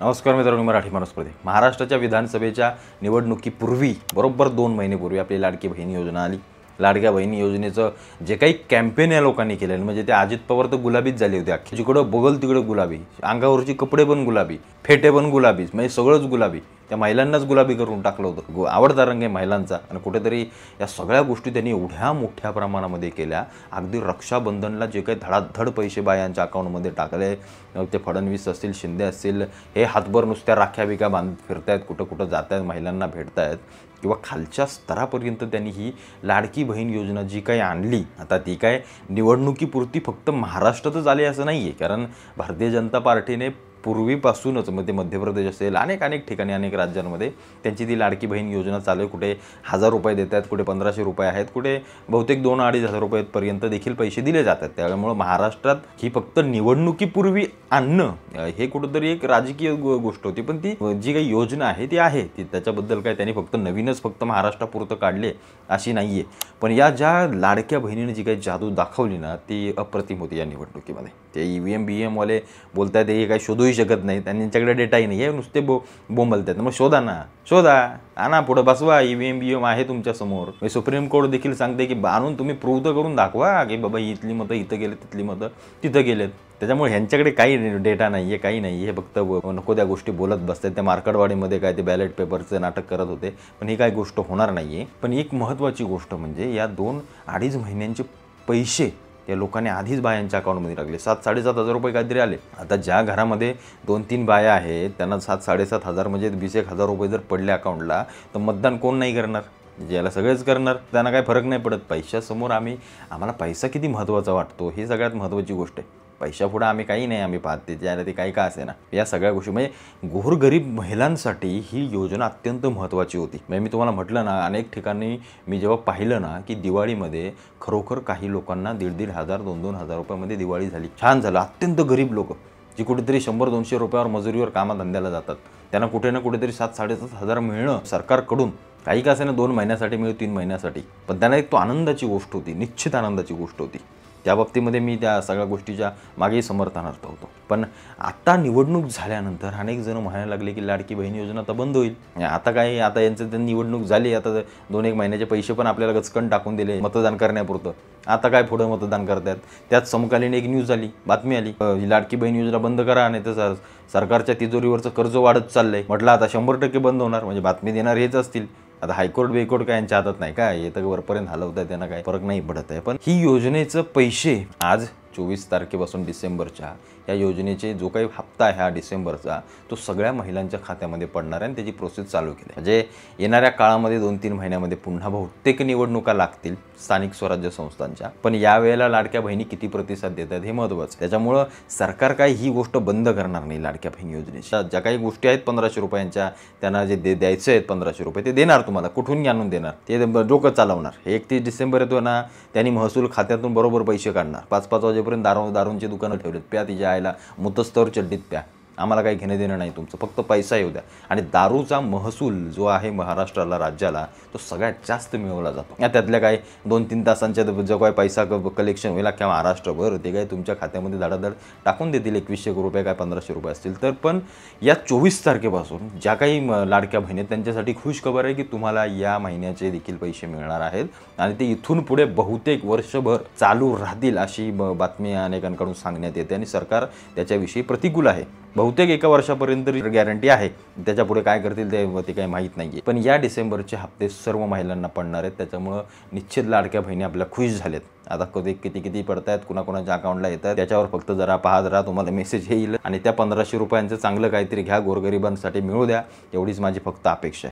नमस्कार मित्रांनो, मराठी माणूसमध्ये महाराष्ट्राच्या विधानसभेच्या निवडणुकीपूर्वी बरोबर 2 महिन्यापूर्वी आपली लाडकी बहीण योजना आली। लाडक्या बहिणी योजनेचं जे काही कॅम्पेन या लोकांनी केलं म्हणजे ते अजित पवार तर गुलाबीच झाले होते। अख्खी जिकडं बघल तिकडं गुलाबी, अंगावरची कपडे पण गुलाबी, फेटे पण गुलाबीच, म्हणजे सगळंच गुलाबी। त्या महिलांनाच गुलाबी करून टाकलं होतं। आवडता रंग आहे महिलांचा आणि कुठेतरी या सगळ्या गोष्टी त्यांनी एवढ्या मोठ्या प्रमाणामध्ये केल्या। अगदी रक्षाबंधनला जे काही धडाधड पैसे बायांच्या अकाउंटमध्ये टाकले, ते फडणवीस असतील, शिंदे असतील, हे हातभर नुसत्या राख्या बिका बांधत फिरतायत, कुठं कुठं जात आहेत, महिलांना भेटतायत किंवा खालच्या स्तरापर्यंत त्यांनी ही लाडकी बहीण योजना जी काही आणली। आता ती काय निवडणुकीपुरती फक्त महाराष्ट्रातच आली असं नाही आहे, कारण भारतीय जनता पार्टीने पूर्वीपासूनच ते मध्य प्रदेश असेल, अनेक ठिकाणी अनेक राज्यांमध्ये त्यांची ती लाडकी बहीण योजना चालू आहे। कुठे 1000 रुपये देत आहेत, कुठे 1500 रुपये आहेत, कुठे बहुतेक 2-2.5 हजार रुपयांपर्यंत देखील पैसे दिले जातात। त्यामुळे महाराष्ट्रात ही फक्त निवडणुकीपूर्वी आणणं हे कुठेतरी एक राजकीय गोष्ट होती, पण ती जी काही योजना आहे ती आहे, ती त्याच्याबद्दल काय त्यांनी फक्त महाराष्ट्रापुरतं काढले अशी नाही आहे। पण या ज्या लाडक्या बहिणीने जी काही जादू दाखवली ना, ती अप्रतिम होती या निवडणुकीमध्ये। ते EVM वाले बोलतात हे काही शोधूही शकत नाही, त्यांच्याकडे डेटाही नाही आहे, नुसते बोंबलतात। मग शोधा आणा, पुढे बसवा, EVM आहे तुमच्यासमोर। सुप्रीम कोर्ट देखील सांगते की आणून तुम्ही प्रूव्ह तर करून दाखवा की बाबा इथली मतं इथं गेले, तिथली मतं तिथं गेलेत। त्याच्यामुळे ह्यांच्याकडे काही डेटा नाही आहे, काही नाही आहे, हे फक्त नको त्या गोष्टी बोलत बसतात। त्या मार्केटवाडीमध्ये काय ते बॅलेट पेपरचं नाटक करत होते, पण ही काही गोष्ट होणार नाही आहे। पण एक महत्त्वाची गोष्ट म्हणजे या 2-2.5 महिन्यांचे पैसे त्या लोकांनी आधीच बायांच्या अकाउंटमध्ये टाकले। 7-7.5 हजार रुपये काहीतरी आले। आता ज्या घरामध्ये 2-3 बाया आहेत त्यांना 7-7.5 हजार म्हणजे 20-1 रुपये जर पडले अकाउंटला, तर मतदान कोण नाही करणार? ज्याला सगळेच करणार, त्यांना काही फरक नाही पडत। पैशासमोर आम्हाला पैसा किती महत्त्वाचा वाटतो हे सगळ्यात महत्त्वाची गोष्ट आहे। पैशापुढे आम्ही काही नाही, आम्ही पाहते ज्याला ते काही का असे ना, या सगळ्या गोष्टी म्हणजे गोरगरीब महिलांसाठी ही योजना अत्यंत महत्त्वाची होती। म्हणजे मी तुम्हाला म्हटलं ना, अनेक ठिकाणी मी जेव्हा पाहिलं ना की दिवाळीमध्ये खरोखर काही लोकांना 1,500 हजार 2-2 हजार रुपयामध्ये दिवाळी झाली, छान झालं। अत्यंत गरीब लोक जी कुठेतरी 100-200 रुपयावर मजुरीवर कामाधंद्याला जातात, त्यांना कुठे ना कुठेतरी 7-7.5 हजार मिळणं सरकारकडून काही का असे ना 2 महिन्यासाठी मिळो 3 महिन्यासाठी, पण त्यांना एक तो आनंदाची गोष्ट होती, निश्चित आनंदाची गोष्ट होती। त्या बाबतीमध्ये मी त्या सगळ्या गोष्टीच्या मागेही समर्थनार्थ होतो। पण आता निवडणूक झाल्यानंतर अनेक जण म्हणायला लागले की लाडकी बहीण योजना तर बंद होईल। आता काय, आता यांचं निवडणूक झाली, आता 2-1 महिन्याचे पैसे पण आपल्याला गचकन टाकून दिले मतदान करण्यापुरतं, आता काय पुढं मतदान करतात। त्यात समकालीन एक न्यूज आली, बातमी आली, लाडकी बहीण योजना बंद करा, नाही तर सरकारच्या तिजोरीवरचं कर्ज वाढत चाललंय। म्हटलं आता 100% बंद होणार, म्हणजे बातमी देणार हेच असतील। आता हायकोर्ट बेकोर्ट काय यांच्या हातात नाही, काय हे तर वरपर्यंत हलवत आहे, त्यांना काय फरक नाही पडत आहे। पण ही योजनेचं पैसे आज 24 तारखेपासून डिसेंबरच्या या योजनेचे जो काही हप्ता आहे हा डिसेंबरचा, तो सगळ्या महिलांच्या खात्यामध्ये पडणार आहे आणि त्याची प्रोसेस चालू केली आहे। म्हणजे येणाऱ्या काळामध्ये 2-3 महिन्यामध्ये पुन्हा बहुतेक निवडणुका लागतील स्थानिक स्वराज्य संस्थांच्या, पण यावेळेला लाडक्या बहिणी किती प्रतिसाद देत आहेत हे महत्त्वाचं। त्याच्यामुळं सरकार काय ही गोष्ट बंद करणार नाही। लाडक्या बहीण योजनेच्या ज्या काही गोष्टी आहेत 1500 रुपयांच्या, त्यांना जे द्यायचे आहेत 1500 रुपये, ते देणार तुम्हाला, कुठून आणून देणार, ते डोकं चालवणार। 31 डिसेंबर येतो ना, त्यांनी महसूल खात्यातून बरोबर पैसे काढणार। 5-5 वाजेपर्यंत दारूंची दुकानं ठेवलेत, प्या तिच्या आईला मुतस्तवर चड्डीत प्या, आम्हाला काही घेणं देणं नाही तुमचं, फक्त पैसा येऊ द्या। आणि दारूचा महसूल जो आहे महाराष्ट्राला, राज्याला, तो सगळ्यात जास्त मिळवला जातो। त्यातल्या काय 2-3 तासांच्या जो काही पैसा कलेक्शन होईल अख्ख्या महाराष्ट्रभर, ते काय तुमच्या खात्यामध्ये धडाधड टाकून देतील। 2100 रुपये काय 1500 रुपये असतील तर। पण या 24 तारखेपासून ज्या काही लाडक्या बहिणी आहेत त्यांच्यासाठी खुश खबर आहे की तुम्हाला या महिन्याचे देखील पैसे मिळणार आहेत आणि ते इथून पुढे बहुतेक वर्षभर चालू राहतील अशी बातमी अनेकांकडून सांगण्यात येते आणि सरकार त्याच्याविषयी प्रतिकूल आहे। बहुतेक 1 वर्षापर्यंत गॅरंटी आहे, त्याच्या पुढे काय करतील ते काही माहीत नाही आहे। पण या डिसेंबरचे हप्ते सर्व महिलांना पडणार आहेत, त्याच्यामुळं निश्चित लाडक्या बहिणी आपल्या खुश झाल्यात। आता कधी किती पडतायत, कुणाच्या अकाउंटला येतात त्याच्यावर फक्त जरा पाहत राहा, तुम्हाला मेसेज येईल आणि त्या 1500 रुपयांचं चांगलं काहीतरी घ्या, गोरगरिबांसाठी मिळू द्या, एवढीच माझी फक्त अपेक्षा आहे।